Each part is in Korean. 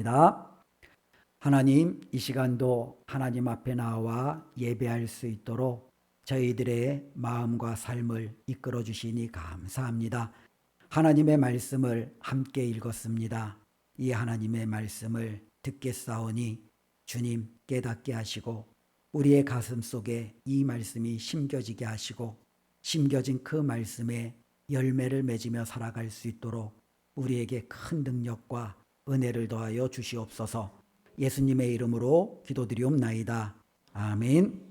기도합니다. 하나님, 이 시간도 하나님 앞에 나와 예배할 수 있도록 저희들의 마음과 삶을 이끌어 주시니 감사합니다. 하나님의 말씀을 함께 읽었습니다. 이 하나님의 말씀을 듣겠사오니 주님 깨닫게 하시고 우리의 가슴 속에 이 말씀이 심겨지게 하시고 심겨진 그 말씀에 열매를 맺으며 살아갈 수 있도록 우리에게 큰 능력과 은혜를 더하여 주시옵소서. 예수님의 이름으로 기도드리옵나이다. 아멘.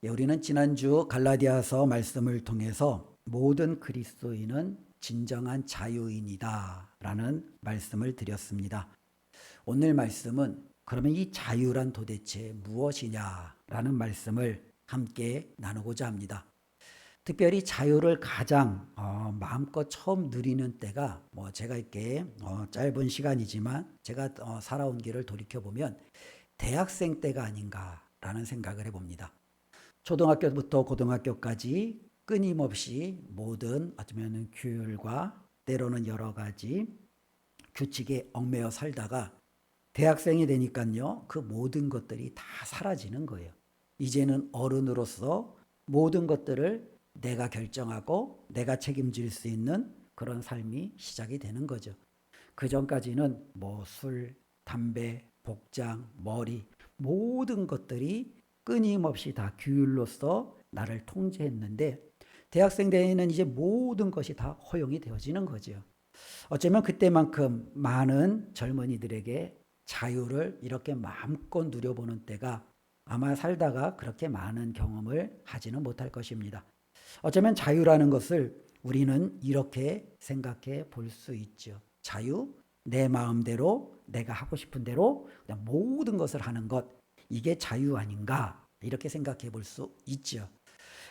우리는 지난주 갈라디아서 말씀을 통해서 모든 그리스도인은 진정한 자유인이다 라는 말씀을 드렸습니다. 오늘 말씀은 그러면 이 자유란 도대체 무엇이냐 라는 말씀을 함께 나누고자 합니다. 특별히 자유를 가장 마음껏 처음 누리는 때가 제가 이렇게 짧은 시간이지만 제가 살아온 길을 돌이켜보면 대학생 때가 아닌가라는 생각을 해봅니다. 초등학교부터 고등학교까지 끊임없이 모든 어쩌면 규율과 때로는 여러 가지 규칙에 얽매여 살다가 대학생이 되니까요, 그 모든 것들이 다 사라지는 거예요. 이제는 어른으로서 모든 것들을 내가 결정하고 내가 책임질 수 있는 그런 삶이 시작이 되는 거죠. 그 전까지는 술, 담배, 복장, 머리 모든 것들이 끊임없이 다 규율로서 나를 통제했는데 대학생 때에는 이제 모든 것이 다 허용이 되어지는 거죠. 어쩌면 그때만큼 많은 젊은이들에게 자유를 이렇게 마음껏 누려보는 때가 아마 살다가 그렇게 많은 경험을 하지는 못할 것입니다. 어쩌면 자유라는 것을 우리는 이렇게 생각해 볼 수 있죠. 자유, 내 마음대로 내가 하고 싶은 대로 그냥 모든 것을 하는 것, 이게 자유 아닌가 이렇게 생각해 볼 수 있죠.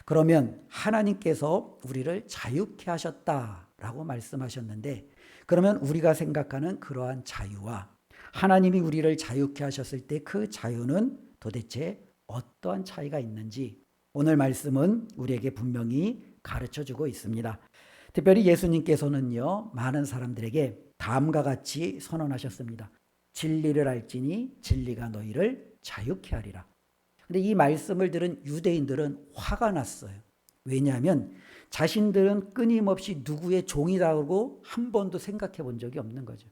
그러면 하나님께서 우리를 자유케 하셨다라고 말씀하셨는데 그러면 우리가 생각하는 그러한 자유와 하나님이 우리를 자유케 하셨을 때 그 자유는 도대체 어떠한 차이가 있는지 오늘 말씀은 우리에게 분명히 가르쳐주고 있습니다. 특별히 예수님께서는요, 많은 사람들에게 다음과 같이 선언하셨습니다. 진리를 알지니 진리가 너희를 자유케 하리라. 근데 이 말씀을 들은 유대인들은 화가 났어요. 왜냐하면 자신들은 끊임없이 누구의 종이라고 한 번도 생각해 본 적이 없는 거죠.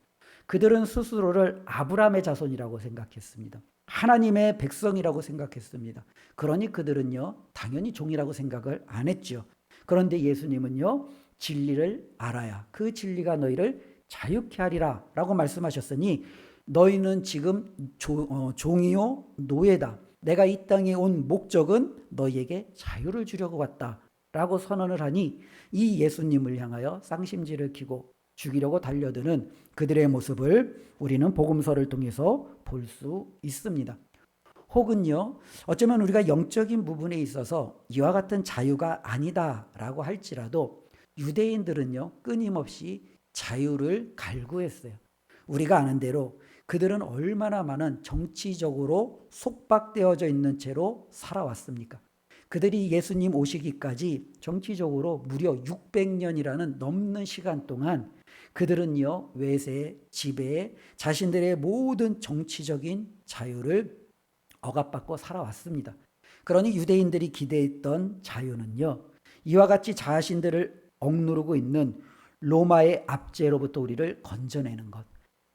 그들은 스스로를 아브라함의 자손이라고 생각했습니다. 하나님의 백성이라고 생각했습니다. 그러니 그들은요, 당연히 종이라고 생각을 안 했죠. 그런데 예수님은요, 진리를 알아야 그 진리가 너희를 자유케 하리라 라고 말씀하셨으니 너희는 지금 종이요 노예다. 내가 이 땅에 온 목적은 너희에게 자유를 주려고 왔다 라고 선언을 하니 이 예수님을 향하여 쌍심지를 키고 죽이려고 달려드는 그들의 모습을 우리는 복음서를 통해서 볼 수 있습니다. 혹은요, 어쩌면 우리가 영적인 부분에 있어서 이와 같은 자유가 아니다라고 할지라도 유대인들은요, 끊임없이 자유를 갈구했어요. 우리가 아는 대로 그들은 얼마나 많은 정치적으로 속박되어져 있는 채로 살아왔습니까? 그들이 예수님 오시기까지 정치적으로 무려 600년이라는 넘는 시간 동안 그들은요, 외세, 지배, 자신들의 모든 정치적인 자유를 억압받고 살아왔습니다. 그러니 유대인들이 기대했던 자유는요, 이와 같이 자신들을 억누르고 있는 로마의 압제로부터 우리를 건져내는 것,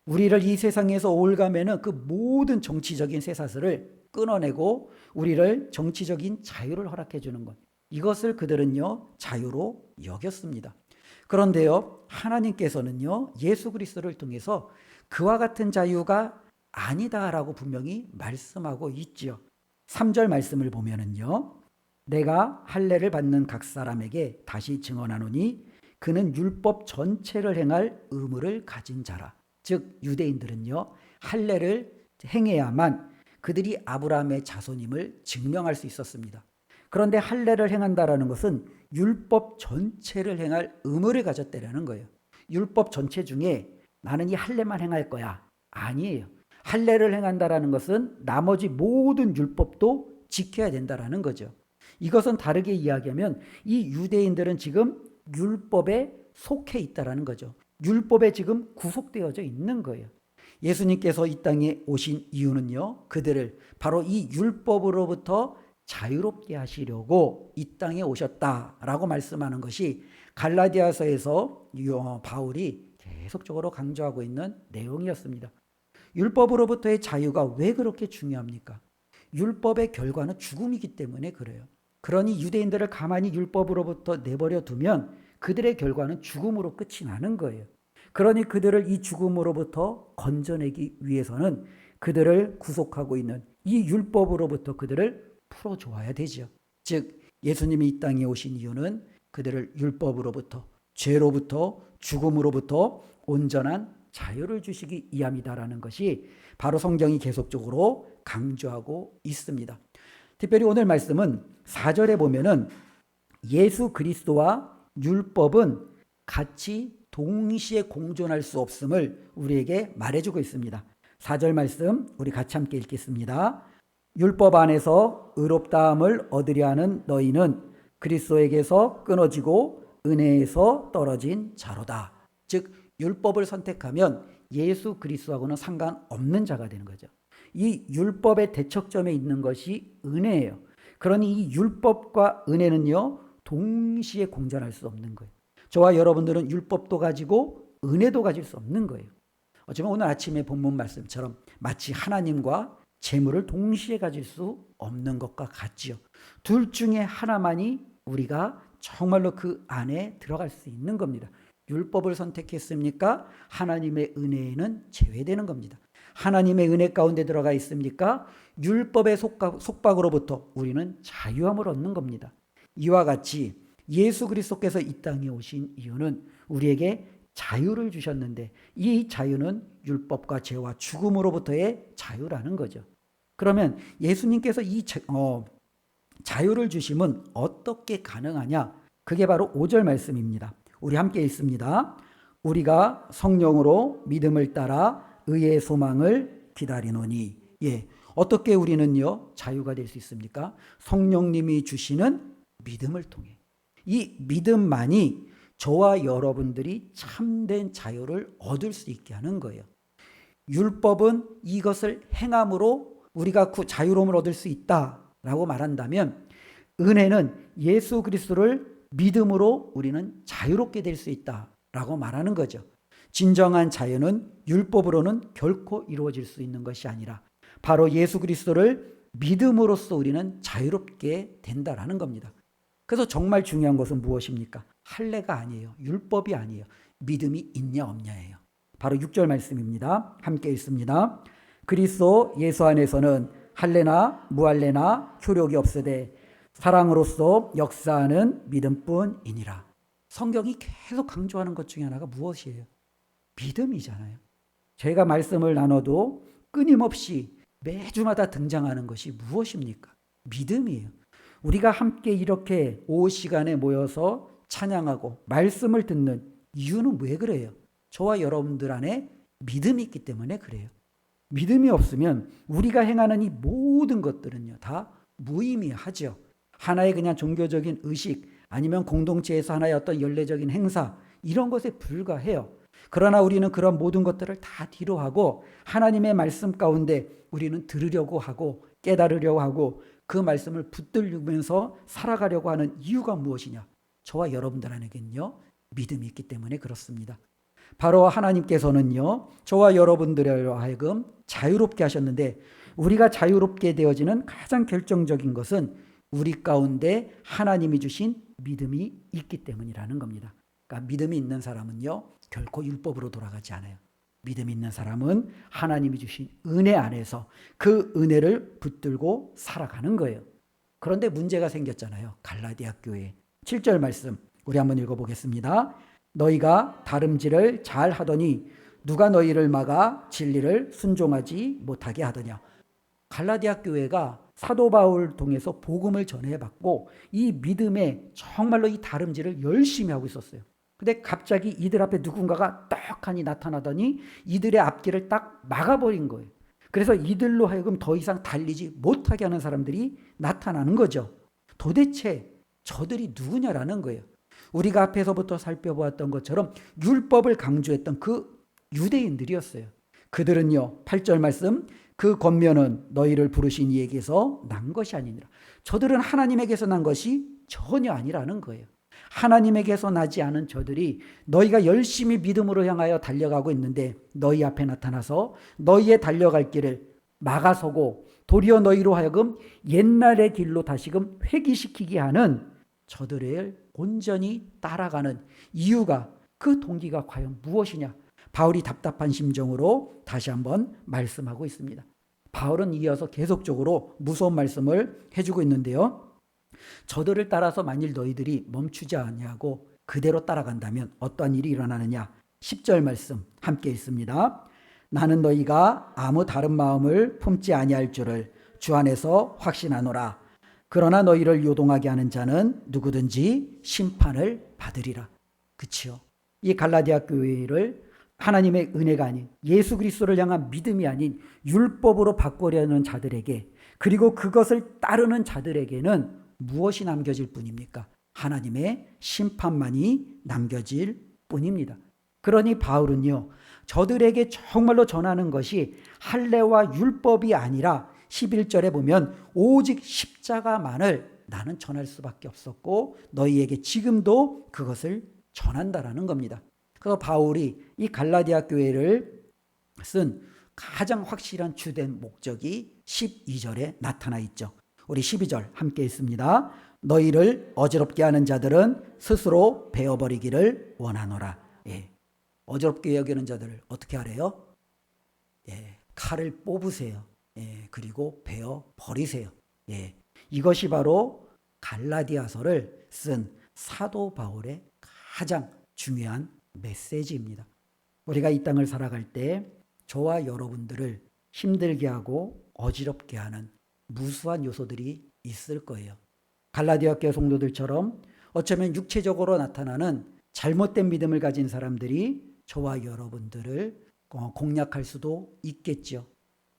우리를 이 세상에서 올가매는 그 모든 정치적인 쇠사슬을 끊어내고 우리를 정치적인 자유를 허락해 주는 것, 이것을 그들은요, 자유로 여겼습니다. 그런데요, 하나님께서는요, 예수 그리스도를 통해서 그와 같은 자유가 아니다라고 분명히 말씀하고 있죠. 3절 말씀을 보면은요, 내가 할례를 받는 각 사람에게 다시 증언하노니 그는 율법 전체를 행할 의무를 가진 자라. 즉 유대인들은요, 할례를 행해야만 그들이 아브라함의 자손임을 증명할 수 있었습니다. 그런데 할례를 행한다라는 것은 율법 전체를 행할 의무를 가졌다라는 거예요. 율법 전체 중에 나는 이 할례만 행할 거야. 아니에요. 할례를 행한다라는 것은 나머지 모든 율법도 지켜야 된다라는 거죠. 이것은 다르게 이야기하면 이 유대인들은 지금 율법에 속해 있다라는 거죠. 율법에 지금 구속되어져 있는 거예요. 예수님께서 이 땅에 오신 이유는요, 그들을 바로 이 율법으로부터 자유롭게 하시려고 이 땅에 오셨다라고 말씀하는 것이 갈라디아서에서 바울이 계속적으로 강조하고 있는 내용이었습니다. 율법으로부터의 자유가 왜 그렇게 중요합니까? 율법의 결과는 죽음이기 때문에 그래요. 그러니 유대인들을 가만히 율법으로부터 내버려 두면 그들의 결과는 죽음으로 끝이 나는 거예요. 그러니 그들을 이 죽음으로부터 건져내기 위해서는 그들을 구속하고 있는 이 율법으로부터 그들을 풀어줘야 되죠. 즉 예수님이 이 땅에 오신 이유는 그들을 율법으로부터, 죄로부터, 죽음으로부터 온전한 자유를 주시기 위함이다라는 것이 바로 성경이 계속적으로 강조하고 있습니다. 특별히 오늘 말씀은 4절에 보면은 예수 그리스도와 율법은 같이 동시에 공존할 수 없음을 우리에게 말해주고 있습니다. 4절 말씀 우리 같이 함께 읽겠습니다. 율법 안에서 의롭다함을 얻으려 하는 너희는 그리스도에게서 끊어지고 은혜에서 떨어진 자로다. 즉 율법을 선택하면 예수 그리스도하고는 상관없는 자가 되는 거죠. 이 율법의 대척점에 있는 것이 은혜예요. 그러니 이 율법과 은혜는요 동시에 공존할 수 없는 거예요. 저와 여러분들은 율법도 가지고 은혜도 가질 수 없는 거예요. 어쩌면 오늘 아침에 본문 말씀처럼 마치 하나님과 재물을 동시에 가질 수 없는 것과 같지요. 둘 중에 하나만이 우리가 정말로 그 안에 들어갈 수 있는 겁니다. 율법을 선택했습니까? 하나님의 은혜에는 제외되는 겁니다. 하나님의 은혜 가운데 들어가 있습니까? 율법의 속박으로부터 우리는 자유함을 얻는 겁니다. 이와 같이 예수 그리스도께서 이 땅에 오신 이유는 우리에게 자유를 주셨는데 이 자유는 율법과 죄와 죽음으로부터의 자유라는 거죠. 그러면 예수님께서 이 자유를 주심은 어떻게 가능하냐? 그게 바로 5절 말씀입니다. 우리 함께 읽습니다. 우리가 성령으로 믿음을 따라 의의 소망을 기다리노니. 어떻게 우리는요 자유가 될 수 있습니까? 성령님이 주시는 믿음을 통해. 이 믿음만이 저와 여러분들이 참된 자유를 얻을 수 있게 하는 거예요. 율법은 이것을 행함으로 우리가 자유로움을 얻을 수 있다라고 말한다면 은혜는 예수 그리스도를 믿음으로 우리는 자유롭게 될 수 있다라고 말하는 거죠. 진정한 자유는 율법으로는 결코 이루어질 수 있는 것이 아니라 바로 예수 그리스도를 믿음으로써 우리는 자유롭게 된다라는 겁니다. 그래서 정말 중요한 것은 무엇입니까? 할례가 아니에요. 율법이 아니에요. 믿음이 있냐 없냐예요. 바로 6절 말씀입니다. 함께 읽습니다. 그리스도 예수 안에서는 할례나 무할례나 효력이 없으되 사랑으로서 역사하는 믿음뿐이니라. 성경이 계속 강조하는 것 중에 하나가 무엇이에요? 믿음이잖아요. 제가 말씀을 나눠도 끊임없이 매주마다 등장하는 것이 무엇입니까? 믿음이에요. 우리가 함께 이렇게 오후 시간에 모여서 찬양하고 말씀을 듣는 이유는 왜 그래요? 저와 여러분들 안에 믿음이 있기 때문에 그래요. 믿음이 없으면 우리가 행하는 이 모든 것들은요 다 무의미하죠. 하나의 그냥 종교적인 의식 아니면 공동체에서 하나의 어떤 연례적인 행사 이런 것에 불과해요. 그러나 우리는 그런 모든 것들을 다 뒤로 하고 하나님의 말씀 가운데 우리는 들으려고 하고 깨달으려고 하고 그 말씀을 붙들면서 살아가려고 하는 이유가 무엇이냐? 저와 여러분들 안에겐요 믿음이 있기 때문에 그렇습니다. 바로 하나님께서는요 저와 여러분들로 하여금 자유롭게 하셨는데 우리가 자유롭게 되어지는 가장 결정적인 것은 우리 가운데 하나님이 주신 믿음이 있기 때문이라는 겁니다. 그러니까 믿음이 있는 사람은요 결코 율법으로 돌아가지 않아요. 믿음이 있는 사람은 하나님이 주신 은혜 안에서 그 은혜를 붙들고 살아가는 거예요. 그런데 문제가 생겼잖아요. 갈라디아 교회 7절 말씀 우리 한번 읽어보겠습니다. 너희가 다름질을 잘 하더니 누가 너희를 막아 진리를 순종하지 못하게 하더냐. 갈라디아 교회가 사도 바울을 통해서 복음을 전해받고 이 믿음에 정말로 이 다름질을 열심히 하고 있었어요. 근데 갑자기 이들 앞에 누군가가 떡하니 나타나더니 이들의 앞길을 딱 막아버린 거예요. 그래서 이들로 하여금 더 이상 달리지 못하게 하는 사람들이 나타나는 거죠. 도대체 저들이 누구냐라는 거예요. 우리가 앞에서부터 살펴보았던 것처럼 율법을 강조했던 그 유대인들이었어요. 그들은요, 8절 말씀, 그 권면은 너희를 부르신 이에게서 난 것이 아니니라. 저들은 하나님에게서 난 것이 전혀 아니라는 거예요. 하나님에게서 나지 않은 저들이 너희가 열심히 믿음으로 향하여 달려가고 있는데 너희 앞에 나타나서 너희의 달려갈 길을 막아서고 도리어 너희로 하여금 옛날의 길로 다시금 회귀시키게 하는 저들을 온전히 따라가는 이유가, 그 동기가 과연 무엇이냐? 바울이 답답한 심정으로 다시 한번 말씀하고 있습니다. 바울은 이어서 계속적으로 무서운 말씀을 해주고 있는데요. 저들을 따라서 만일 너희들이 멈추지 아니하고 그대로 따라간다면 어떠한 일이 일어나느냐? 10절 말씀 함께 읽습니다. 나는 너희가 아무 다른 마음을 품지 아니할 줄을 주 안에서 확신하노라. 그러나 너희를 요동하게 하는 자는 누구든지 심판을 받으리라. 그치요? 이 갈라디아 교회를 하나님의 은혜가 아닌 예수 그리스도를 향한 믿음이 아닌 율법으로 바꾸려는 자들에게, 그리고 그것을 따르는 자들에게는 무엇이 남겨질 뿐입니까? 하나님의 심판만이 남겨질 뿐입니다. 그러니 바울은요, 저들에게 정말로 전하는 것이 할례와 율법이 아니라 11절에 보면 오직 십자가만을 나는 전할 수밖에 없었고 너희에게 지금도 그것을 전한다라는 겁니다. 그래서 바울이 이 갈라디아 교회를 쓴 가장 확실한 주된 목적이 12절에 나타나 있죠. 우리 12절 함께 읽습니다. 너희를 어지럽게 하는 자들은 스스로 베어버리기를 원하노라. 예. 어지럽게 여기는 자들을 어떻게 하래요? 예. 칼을 뽑으세요. 예. 그리고 베어버리세요. 예. 이것이 바로 갈라디아서를 쓴 사도 바울의 가장 중요한 메시지입니다. 우리가 이 땅을 살아갈 때 저와 여러분들을 힘들게 하고 어지럽게 하는 무수한 요소들이 있을 거예요. 갈라디아 교회 성도들처럼 어쩌면 육체적으로 나타나는 잘못된 믿음을 가진 사람들이 저와 여러분들을 공략할 수도 있겠죠.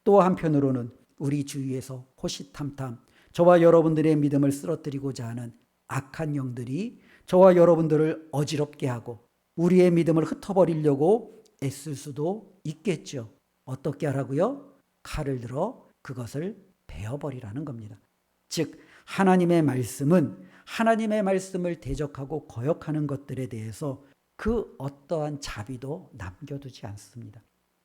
또 한편으로는 우리 주위에서 호시탐탐 저와 여러분들의 믿음을 쓰러뜨리고자 하는 악한 영들이 저와 여러분들을 어지럽게 하고 우리의 믿음을 흩어버리려고 애쓸 수도 있겠죠. 어떻게 하라고요? 칼을 들어 그것을 베어버리라는 겁니다. 즉 하나님의 말씀은 하나님의 말씀을 대적하고 거역하는 것들에 대해서 그 어떠한 자비도 남겨두지 않습니다.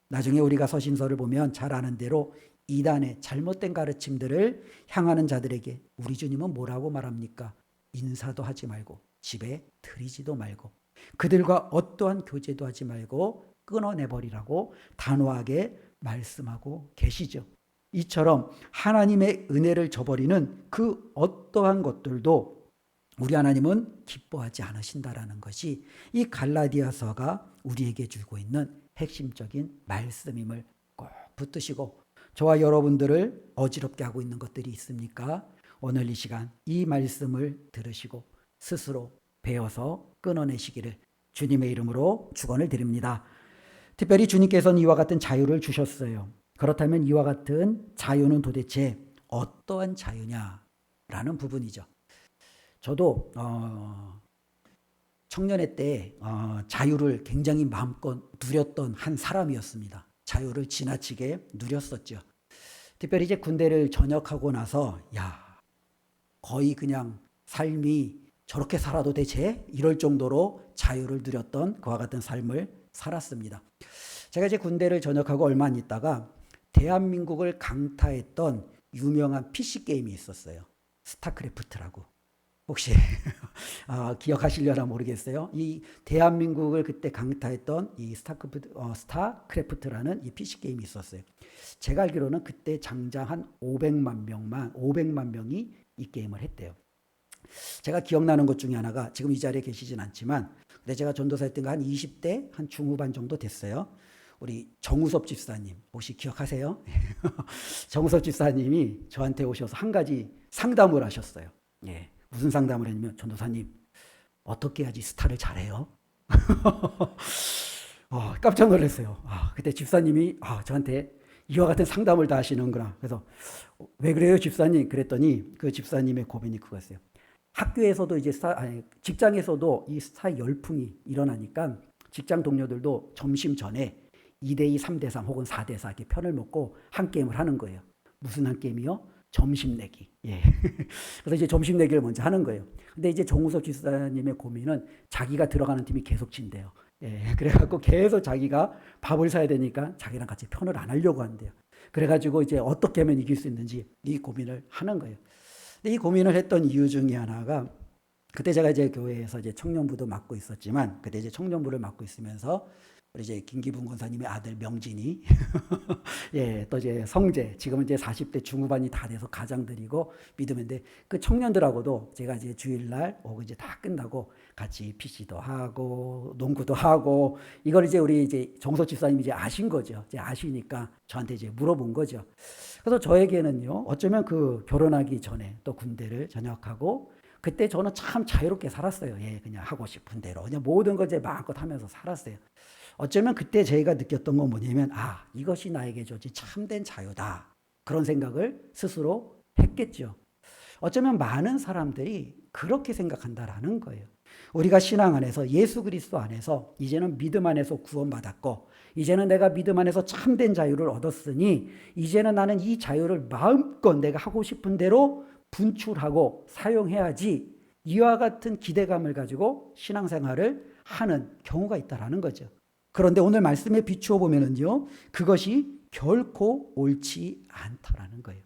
나중에 우리가 서신서를 보면 잘 아는 대로 이단의 잘못된 가르침들을 향하는 자들에게 우리 주님은 뭐라고 말합니까? 인사도 하지 말고 집에 들이지도 말고 그들과 어떠한 교제도 하지 말고 끊어내버리라고 단호하게 말씀하고 계시죠. 이처럼 하나님의 은혜를 저버리는 그 어떠한 것들도 우리 하나님은 기뻐하지 않으신다라는 것이 이 갈라디아서가 우리에게 주고 있는 핵심적인 말씀임을 꼭 붙드시고, 저와 여러분들을 어지럽게 하고 있는 것들이 있습니까? 오늘 이 시간 이 말씀을 들으시고 스스로 배워서 끊어내시기를 주님의 이름으로 축원을 드립니다. 특별히 주님께서는 이와 같은 자유를 주셨어요. 그렇다면 이와 같은 자유는 도대체 어떠한 자유냐라는 부분이죠. 저도 청년회 때 자유를 굉장히 마음껏 누렸던 한 사람이었습니다. 자유를 지나치게 누렸었죠. 특별히 이제 군대를 전역하고 나서 거의 그냥 삶이 저렇게 살아도 되지? 이럴 정도로 자유를 누렸던 그와 같은 삶을 살았습니다. 제가 이제 군대를 전역하고 얼마 안 있다가 대한민국을 강타했던 유명한 PC게임이 있었어요. 스타크래프트라고. 혹시 기억하시려나 모르겠어요. 이 대한민국을 그때 강타했던 이 스타크래프트라는 이 PC게임이 있었어요. 제가 알기로는 그때 장장 한 500만 명이 이 게임을 했대요. 제가 기억나는 것 중에 하나가, 지금 이 자리에 계시진 않지만 근데 제가 전도사 했던 거 한 20대 한 중후반 정도 됐어요. 우리 정우섭 집사님 혹시 기억하세요? 정우섭 집사님이 저한테 오셔서 한 가지 상담을 하셨어요. 예, 무슨 상담을 했냐면, 전도사님 어떻게 해야지 스타를 잘해요? 깜짝 놀랐어요. 그때 집사님이 저한테 이와 같은 상담을 다 하시는구나. 그래서 왜 그래요 집사님? 그랬더니 그 집사님의 고민이 그거였어요. 학교에서도 이제 직장에서도 이 스타 열풍이 일어나니까 직장 동료들도 점심 전에 2대2, 3대3 혹은 4대4 이렇게 편을 먹고 한 게임을 하는 거예요. 무슨 한 게임이요? 점심 내기. 예. 그래서 이제 점심 내기를 먼저 하는 거예요. 근데 이제 정우석 집사님의 고민은 자기가 들어가는 팀이 계속 진대요. 예. 그래갖고 계속 자기가 밥을 사야 되니까 자기랑 같이 편을 안 하려고 한대요. 그래가지고 이제 어떻게 하면 이길 수 있는지 이 고민을 하는 거예요. 근데 이 고민을 했던 이유 중에 하나가 그때 제가 이제 교회에서 이제 청년부도 맡고 있었지만 그때 이제 청년부를 맡고 있으면서 우리 이제 김기분 권사님의 아들 명진이 예, 또 이제 성재 지금은 이제 40대 중후반이 다 돼서 가장들이고 믿음인데 그 청년들하고도 제가 이제 주일날 오고 이제 다 끝나고 같이 PC도 하고 농구도 하고 이걸 이제 우리 이제 정석 집사님이 이제 아신 거죠. 이제 아시니까 저한테 이제 물어본 거죠. 그래서 저에게는요 어쩌면 그 결혼하기 전에 또 군대를 전역하고 그때 저는 참 자유롭게 살았어요. 예, 그냥 하고 싶은 대로 그냥 모든 걸 이제 마음껏 하면서 살았어요. 어쩌면 그때 저희가 느꼈던 건 뭐냐면 이것이 나에게 주어진 참된 자유다. 그런 생각을 스스로 했겠죠. 어쩌면 많은 사람들이 그렇게 생각한다라는 거예요. 우리가 신앙 안에서 예수 그리스도 안에서 이제는 믿음 안에서 구원받았고 이제는 내가 믿음 안에서 참된 자유를 얻었으니 이제는 나는 이 자유를 마음껏 내가 하고 싶은 대로 분출하고 사용해야지 이와 같은 기대감을 가지고 신앙생활을 하는 경우가 있다라는 거죠. 그런데 오늘 말씀에 비추어 보면은요, 그것이 결코 옳지 않다라는 거예요.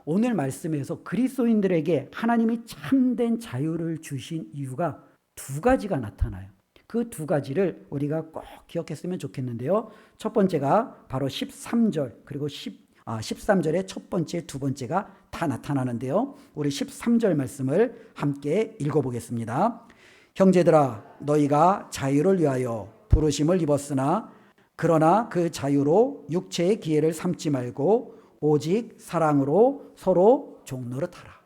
오늘 말씀에서 그리스도인들에게 하나님이 참된 자유를 주신 이유가 두 가지가 나타나요. 그 두 가지를 우리가 꼭 기억했으면 좋겠는데요. 첫 번째가 바로 13절 그리고 13절의 첫 번째, 두 번째가 다 나타나는데요. 우리 13절 말씀을 함께 읽어보겠습니다. 형제들아 너희가 자유를 위하여 부르심을 입었으나 그러나 그 자유로 육체의 기회를 삼지 말고 오직 사랑으로 서로 종노릇하라.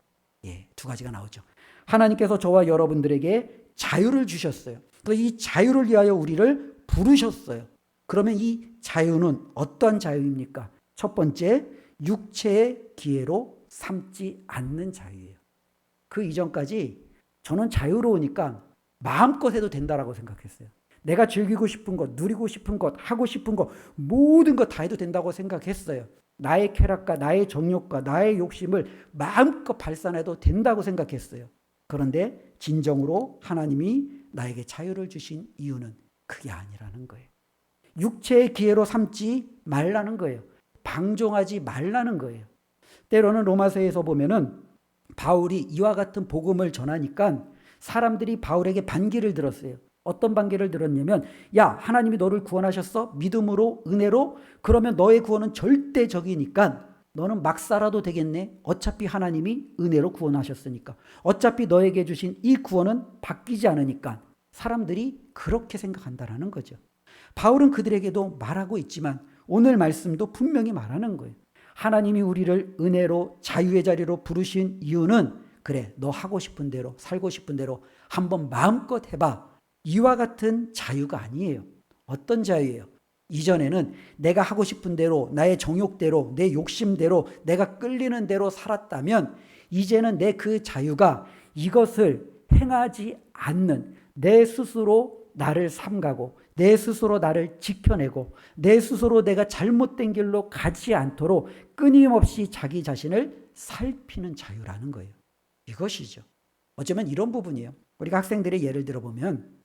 예, 두 가지가 나오죠. 하나님께서 저와 여러분들에게 자유를 주셨어요. 이 자유를 위하여 우리를 부르셨어요. 그러면 이 자유는 어떤 자유입니까? 첫 번째, 육체의 기회로 삼지 않는 자유예요. 그 이전까지 저는 자유로우니까 마음껏 해도 된다라고 생각했어요. 내가 즐기고 싶은 것, 누리고 싶은 것, 하고 싶은 것, 모든 것 다 해도 된다고 생각했어요. 나의 쾌락과 나의 정욕과 나의 욕심을 마음껏 발산해도 된다고 생각했어요. 그런데 진정으로 하나님이 나에게 자유를 주신 이유는 그게 아니라는 거예요. 육체의 기회로 삼지 말라는 거예요. 방종하지 말라는 거예요. 때로는 로마서에서 보면은 바울이 이와 같은 복음을 전하니까 사람들이 바울에게 반기를 들었어요. 어떤 반기를 들었냐면 야 하나님이 너를 구원하셨어? 믿음으로 은혜로? 그러면 너의 구원은 절대적이니까 너는 막 살아도 되겠네. 어차피 하나님이 은혜로 구원하셨으니까. 어차피 너에게 주신 이 구원은 바뀌지 않으니까. 사람들이 그렇게 생각한다라는 거죠. 바울은 그들에게도 말하고 있지만 오늘 말씀도 분명히 말하는 거예요. 하나님이 우리를 은혜로 자유의 자리로 부르신 이유는 그래 너 하고 싶은 대로 살고 싶은 대로 한번 마음껏 해봐. 이와 같은 자유가 아니에요. 어떤 자유예요? 이전에는 내가 하고 싶은 대로 나의 정욕대로 내 욕심대로 내가 끌리는 대로 살았다면 이제는 내 그 자유가 이것을 행하지 않는 내 스스로 나를 삼가고 내 스스로 나를 지켜내고 내 스스로 내가 잘못된 길로 가지 않도록 끊임없이 자기 자신을 살피는 자유라는 거예요. 이것이죠. 어쩌면 이런 부분이에요. 우리가 학생들의 예를 들어보면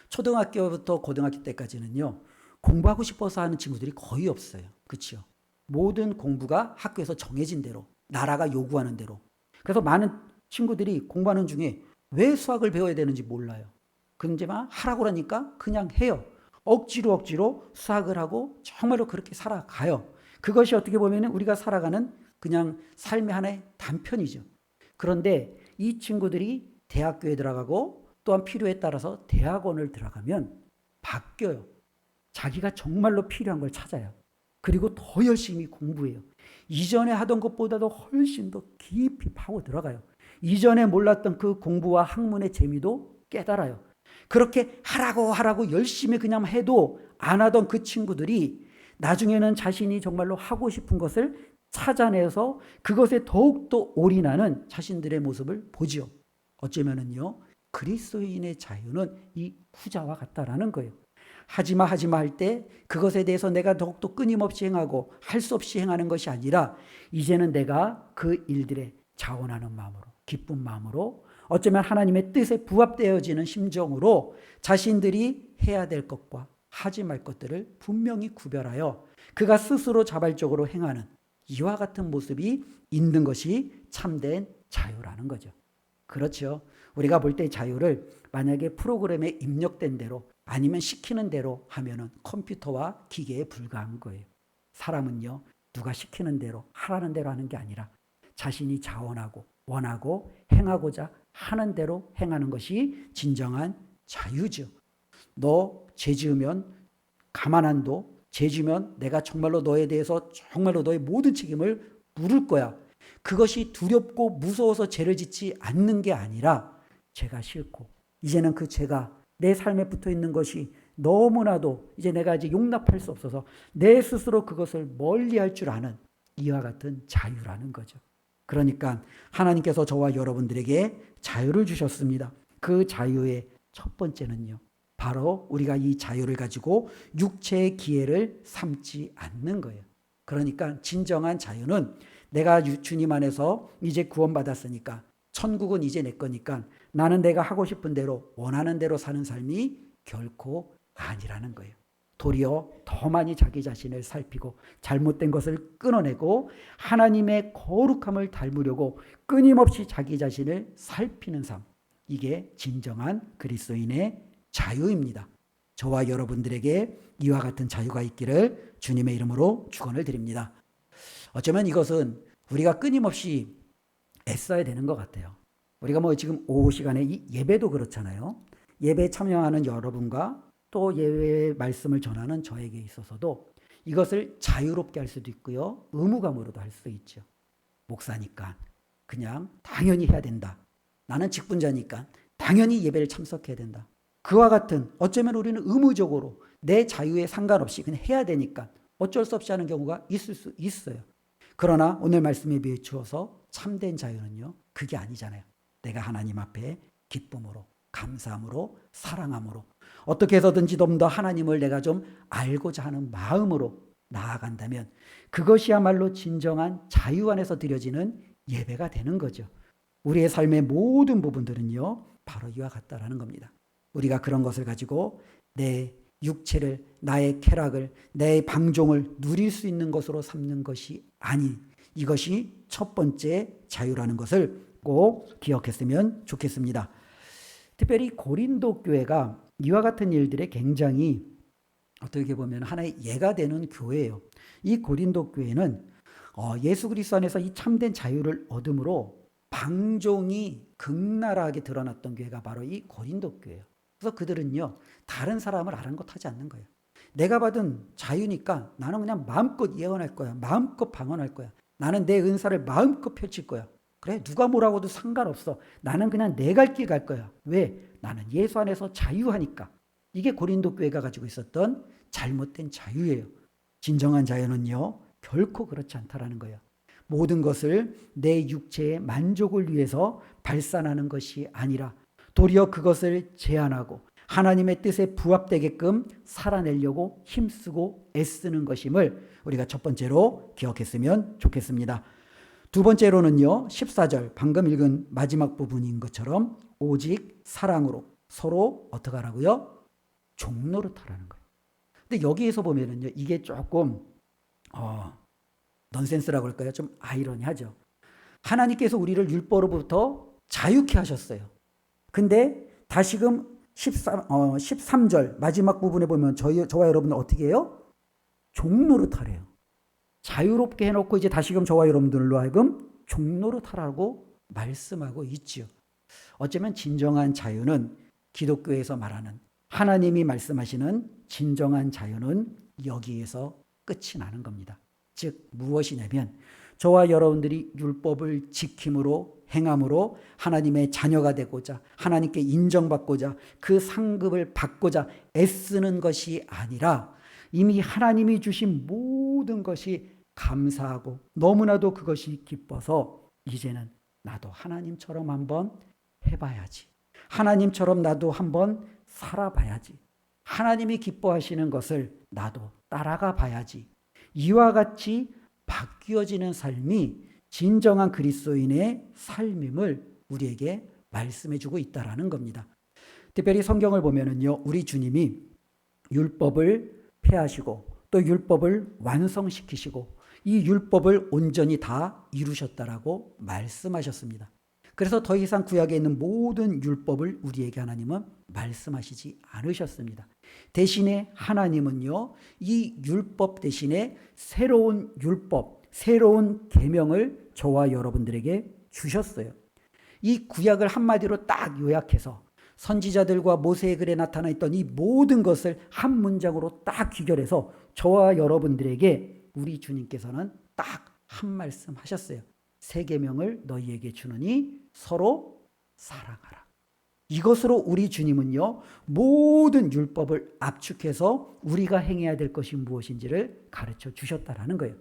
초등학교부터 고등학교 때까지는요. 공부하고 싶어서 하는 친구들이 거의 없어요. 그렇죠? 모든 공부가 학교에서 정해진 대로 나라가 요구하는 대로. 그래서 많은 친구들이 공부하는 중에 왜 수학을 배워야 되는지 몰라요. 그런지만 하라고 하니까 그냥 해요. 억지로 수학을 하고 정말로 그렇게 살아가요. 그것이 어떻게 보면 우리가 살아가는 그냥 삶의 하나의 단편이죠. 그런데 이 친구들이 대학교에 들어가고 또한 필요에 따라서 대학원을 들어가면 바뀌어요. 자기가 정말로 필요한 걸 찾아요. 그리고 더 열심히 공부해요. 이전에 하던 것보다도 훨씬 더 깊이 파고 들어가요. 이전에 몰랐던 그 공부와 학문의 재미도 깨달아요. 그렇게 하라고 열심히 그냥 해도 안 하던 그 친구들이 나중에는 자신이 정말로 하고 싶은 것을 찾아내서 그것에 더욱더 올인하는 자신들의 모습을 보지요. 어쩌면은요, 그리스도인의 자유는 이 후자와 같다라는 거예요. 하지마 하지마 할 때 그것에 대해서 내가 더욱더 끊임없이 행하고 할 수 없이 행하는 것이 아니라 이제는 내가 그 일들에 자원하는 마음으로, 기쁜 마음으로, 어쩌면 하나님의 뜻에 부합되어지는 심정으로 자신들이 해야 될 것과 하지 말 것들을 분명히 구별하여 그가 스스로 자발적으로 행하는 이와 같은 모습이 있는 것이 참된 자유라는 거죠. 그렇죠. 우리가 볼 때 자유를 만약에 프로그램에 입력된 대로 아니면 시키는 대로 하면은 컴퓨터와 기계에 불과한 거예요. 사람은요, 누가 시키는 대로 하라는 대로 하는 게 아니라 자신이 자원하고 원하고 행하고자 하는 대로 행하는 것이 진정한 자유죠. 너 죄 지으면 가만 안 둬. 죄 지으면 내가 정말로 너에 대해서 정말로 너의 모든 책임을 물을 거야. 그것이 두렵고 무서워서 죄를 짓지 않는 게 아니라 죄가 싫고 이제는 그 죄가 내 삶에 붙어 있는 것이 너무나도 이제 내가 이제 용납할 수 없어서 내 스스로 그것을 멀리할 줄 아는 이와 같은 자유라는 거죠. 그러니까 하나님께서 저와 여러분들에게 자유를 주셨습니다. 그 자유의 첫 번째는요, 바로 우리가 이 자유를 가지고 육체의 기회를 삼지 않는 거예요. 그러니까 진정한 자유는 내가 주님 안에서 이제 구원받았으니까 천국은 이제 내 거니까 나는 내가 하고 싶은 대로 원하는 대로 사는 삶이 결코 아니라는 거예요. 도리어 더 많이 자기 자신을 살피고 잘못된 것을 끊어내고 하나님의 거룩함을 닮으려고 끊임없이 자기 자신을 살피는 삶. 이게 진정한 그리스도인의 자유입니다. 저와 여러분들에게 이와 같은 자유가 있기를 주님의 이름으로 축원을 드립니다. 어쩌면 이것은 우리가 끊임없이 애써야 되는 것 같아요. 우리가 뭐 지금 오후 시간에 이 예배도 그렇잖아요. 예배에 참여하는 여러분과 또 예배의 말씀을 전하는 저에게 있어서도 이것을 자유롭게 할 수도 있고요. 의무감으로도 할 수 있죠. 목사니까 그냥 당연히 해야 된다. 나는 직분자니까 당연히 예배를 참석해야 된다. 그와 같은 어쩌면 우리는 의무적으로 내 자유에 상관없이 그냥 해야 되니까 어쩔 수 없이 하는 경우가 있을 수 있어요. 그러나 오늘 말씀에 비추어서 참된 자유는요, 그게 아니잖아요. 내가 하나님 앞에 기쁨으로, 감사함으로, 사랑함으로 어떻게 해서든지 좀 더 하나님을 내가 좀 알고자 하는 마음으로 나아간다면 그것이야말로 진정한 자유 안에서 드려지는 예배가 되는 거죠. 우리의 삶의 모든 부분들은요, 바로 이와 같다라는 겁니다. 우리가 그런 것을 가지고 내 육체를, 나의 쾌락을, 내 방종을 누릴 수 있는 것으로 삼는 것이 아닌, 이것이 첫 번째 자유라는 것을 꼭 기억했으면 좋겠습니다. 특별히 고린도 교회가 이와 같은 일들에 굉장히 어떻게 보면 하나의 예가 되는 교회예요. 이 고린도 교회는 예수 그리스도 안에서 이 참된 자유를 얻음으로 방종이 극나라하게 드러났던 교회가 바로 이 고린도 교회예요. 그래서 그들은요, 다른 사람을 아랑곳하지 않는 거예요. 내가 받은 자유니까 나는 그냥 마음껏 예언할 거야. 마음껏 방언할 거야. 나는 내 은사를 마음껏 펼칠 거야. 그래, 누가 뭐라고 해도 상관없어. 나는 그냥 내 갈 길 갈 거야. 왜? 나는 예수 안에서 자유하니까. 이게 고린도 교회가 가지고 있었던 잘못된 자유예요. 진정한 자유는요, 결코 그렇지 않다라는 거예요. 모든 것을 내 육체의 만족을 위해서 발산하는 것이 아니라 도리어 그것을 제한하고 하나님의 뜻에 부합되게끔 살아내려고 힘쓰고 애쓰는 것임을 우리가 첫 번째로 기억했으면 좋겠습니다. 두 번째로는요, 14절 방금 읽은 마지막 부분인 것처럼 오직 사랑으로 서로 어떻게 하라고요? 종노릇하라는 거예요. 근데 여기에서 보면은요, 이게 조금 넌센스라고 할까요? 좀 아이러니하죠. 하나님께서 우리를 율법으로부터 자유케 하셨어요. 근데 다시금 13절 마지막 부분에 보면 저와 여러분은 어떻게 해요? 종노릇하래요. 자유롭게 해놓고 이제 다시금 저와 여러분들로 하여금 종노릇하라고 말씀하고 있지요. 어쩌면 진정한 자유는 기독교에서 말하는 하나님이 말씀하시는 진정한 자유는 여기에서 끝이 나는 겁니다. 즉 무엇이냐면 저와 여러분들이 율법을 지킴으로 행함으로 하나님의 자녀가 되고자 하나님께 인정받고자 그 상급을 받고자 애쓰는 것이 아니라 이미 하나님이 주신 모든 것이 감사하고 너무나도 그것이 기뻐서 이제는 나도 하나님처럼 한번 해봐야지. 하나님처럼 나도 한번 살아봐야지. 하나님이 기뻐하시는 것을 나도 따라가 봐야지. 이와 같이 바뀌어지는 삶이 진정한 그리스도인의 삶임을 우리에게 말씀해 주고 있다라는 겁니다. 특별히 성경을 보면은요, 우리 주님이 율법을 폐하시고 또 율법을 완성시키시고 이 율법을 온전히 다 이루셨다라고 말씀하셨습니다. 그래서 더 이상 구약에 있는 모든 율법을 우리에게 하나님은 말씀하시지 않으셨습니다. 대신에 하나님은요, 이 율법 대신에 새로운 율법, 새로운 계명을 저와 여러분들에게 주셨어요. 이 구약을 한마디로 딱 요약해서 선지자들과 모세의 글에 나타나 있던 이 모든 것을 한 문장으로 딱 귀결해서 저와 여러분들에게 우리 주님께서는 딱 한 말씀 하셨어요. 새 계명을 너희에게 주느니 서로 사랑하라. 이것으로 우리 주님은요, 모든 율법을 압축해서 우리가 행해야 될 것이 무엇인지를 가르쳐 주셨다라는 거예요.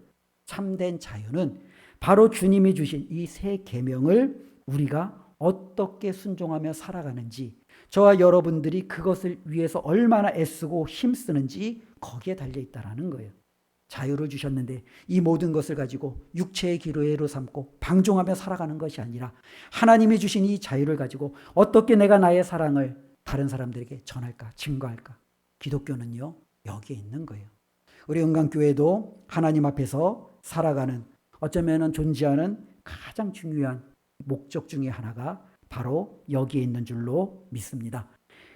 참된 자유는 바로 주님이 주신 이 새 계명을 우리가 어떻게 순종하며 살아가는지, 저와 여러분들이 그것을 위해서 얼마나 애쓰고 힘쓰는지 거기에 달려있다라는 거예요. 자유를 주셨는데 이 모든 것을 가지고 육체의 기로애로 삼고 방종하며 살아가는 것이 아니라 하나님이 주신 이 자유를 가지고 어떻게 내가 나의 사랑을 다른 사람들에게 전할까, 증거할까. 기독교는요, 여기에 있는 거예요. 우리 은강교회도 하나님 앞에서 살아가는, 어쩌면 존재하는 가장 중요한 목적 중에 하나가 바로 여기에 있는 줄로 믿습니다.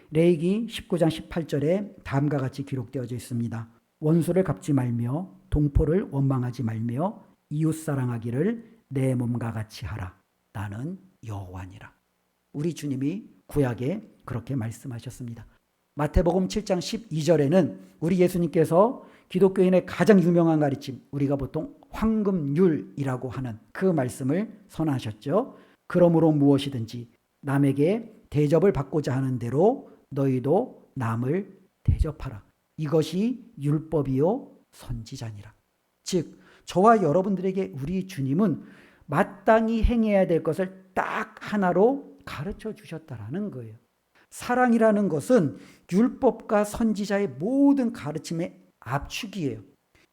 레위기 19장 18절에 다음과 같이 기록되어져 있습니다. 원수를 갚지 말며 동포를 원망하지 말며 이웃 사랑하기를 내 몸과 같이 하라. 나는 여호와니라. 우리 주님이 구약에 그렇게 말씀하셨습니다. 마태복음 7장 12절에는 우리 예수님께서 기독교인의 가장 유명한 가르침, 우리가 보통 황금률이라고 하는 그 말씀을 선하셨죠. 그러므로 무엇이든지 남에게 대접을 받고자 하는 대로 너희도 남을 대접하라. 이것이 율법이요 선지자니라. 즉 저와 여러분들에게 우리 주님은 마땅히 행해야 될 것을 딱 하나로 가르쳐 주셨다라는 거예요. 사랑이라는 것은 율법과 선지자의 모든 가르침의 압축이에요.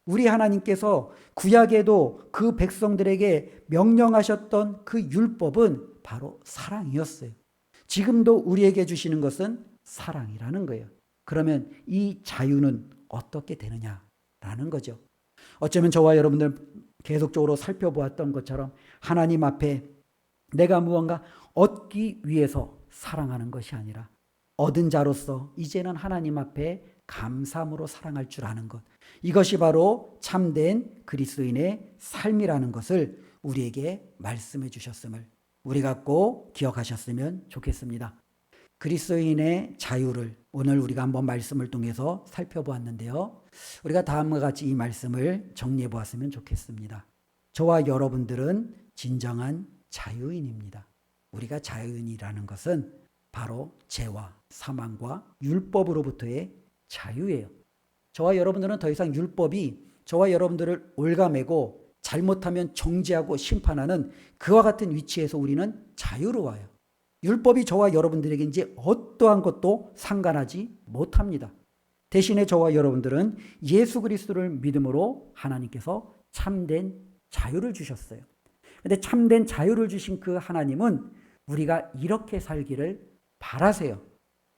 우리 하나님께서 구약에도 그 백성들에게 명령하셨던 그 율법은 바로 사랑이었어요. 지금도 우리에게 주시는 것은 사랑이라는 거예요. 그러면 이 자유는 어떻게 되느냐라는 거죠. 어쩌면 저와 여러분들 계속적으로 살펴보았던 것처럼 하나님 앞에 내가 무언가 얻기 위해서 사랑하는 것이 아니라 얻은 자로서 이제는 하나님 앞에 감사함으로 사랑할 줄 아는 것, 이것이 바로 참된 그리스도인의 삶이라는 것을 우리에게 말씀해 주셨음을 우리가 꼭 기억하셨으면 좋겠습니다. 그리스도인의 자유를 오늘 우리가 한번 말씀을 통해서 살펴보았는데요. 우리가 다음과 같이 이 말씀을 정리해 보았으면 좋겠습니다. 저와 여러분들은 진정한 자유인입니다. 우리가 자유인이라는 것은 바로 죄와 사망과 율법으로부터의 자유예요. 저와 여러분들은 더 이상 율법이 저와 여러분들을 올가매고 잘못하면 정죄하고 심판하는 그와 같은 위치에서 우리는 자유로워요. 율법이 저와 여러분들에게 이제 어떠한 것도 상관하지 못합니다. 대신에 저와 여러분들은 예수 그리스도를 믿음으로 하나님께서 참된 자유를 주셨어요. 그런데 참된 자유를 주신 그 하나님은 우리가 이렇게 살기를 바라세요.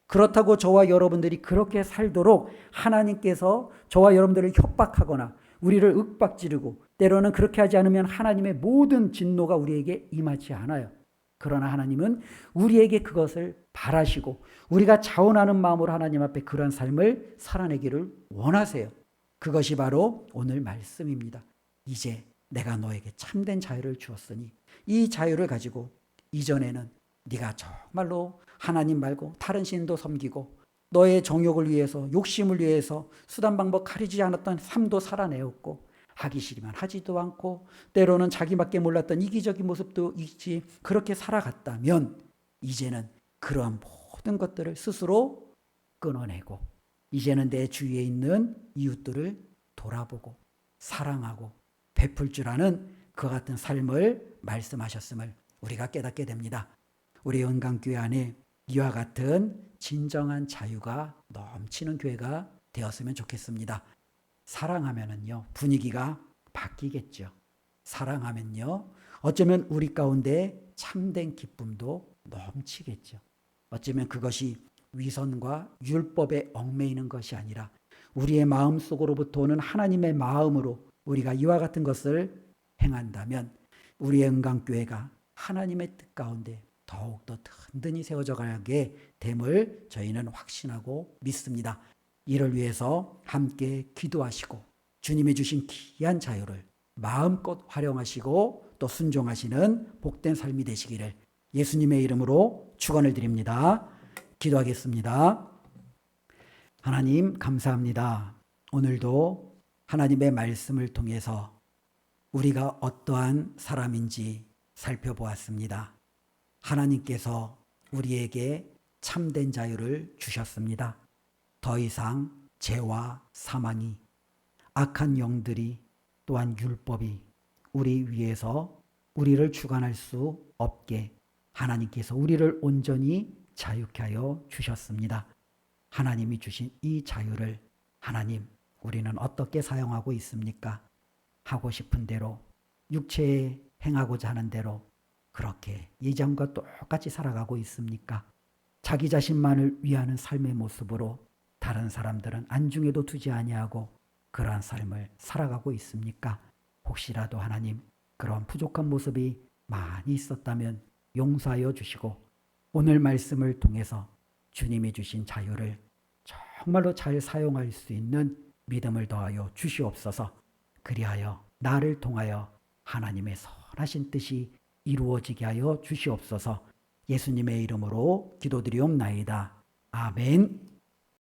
그렇다고 저와 여러분들이 그렇게 살도록 하나님께서 저와 여러분들을 협박하거나 우리를 윽박지르고 때로는 그렇게 하지 않으면 하나님의 모든 진노가 우리에게 임하지 않아요. 그러나 하나님은 우리에게 그것을 바라시고 우리가 자원하는 마음으로 하나님 앞에 그런 삶을 살아내기를 원하세요. 그것이 바로 오늘 말씀입니다. 이제 내가 너에게 참된 자유를 주었으니 이 자유를 가지고 이전에는 네가 정말로 하나님 말고 다른 신도 섬기고 너의 정욕을 위해서 욕심을 위해서 수단 방법 가리지 않았던 삶도 살아내었고 하기 싫으면 하지도 않고 때로는 자기밖에 몰랐던 이기적인 모습도 있지 그렇게 살아갔다면 이제는 그러한 모든 것들을 스스로 끊어내고 이제는 내 주위에 있는 이웃들을 돌아보고 사랑하고 베풀 줄 아는 그 같은 삶을 말씀하셨음을 우리가 깨닫게 됩니다. 우리 은강교회 안에 이와 같은 진정한 자유가 넘치는 교회가 되었으면 좋겠습니다. 사랑하면은요, 분위기가 바뀌겠죠. 사랑하면요, 어쩌면 우리 가운데 참된 기쁨도 넘치겠죠. 어쩌면 그것이 위선과 율법에 얽매이는 것이 아니라 우리의 마음속으로부터 오는 하나님의 마음으로 우리가 이와 같은 것을 행한다면 우리의 은강교회가 하나님의 뜻 가운데 더욱더 든든히 세워져 가게 됨을 저희는 확신하고 믿습니다. 이를 위해서 함께 기도하시고 주님이 주신 귀한 자유를 마음껏 활용하시고 또 순종하시는 복된 삶이 되시기를 예수님의 이름으로 축원을 드립니다. 기도하겠습니다. 하나님 감사합니다. 오늘도 하나님의 말씀을 통해서 우리가 어떠한 사람인지 살펴보았습니다. 하나님께서 우리에게 참된 자유를 주셨습니다. 더 이상 죄와 사망이, 악한 영들이, 또한 율법이 우리 위에서 우리를 주관할 수 없게 하나님께서 우리를 온전히 자유케 하여 주셨습니다. 하나님이 주신 이 자유를 하나님, 우리는 어떻게 사용하고 있습니까? 하고 싶은 대로, 육체에 행하고자 하는 대로 그렇게 예전과 똑같이 살아가고 있습니까? 자기 자신만을 위하는 삶의 모습으로 다른 사람들은 안중에도 두지 아니하고 그러한 삶을 살아가고 있습니까? 혹시라도 하나님 그런 부족한 모습이 많이 있었다면 용서하여 주시고 오늘 말씀을 통해서 주님이 주신 자유를 정말로 잘 사용할 수 있는 믿음을 더하여 주시옵소서. 그리하여 나를 통하여 하나님의 선하신 뜻이 이루어지게 하여 주시옵소서. 예수님의 이름으로 기도드리옵나이다. 아멘.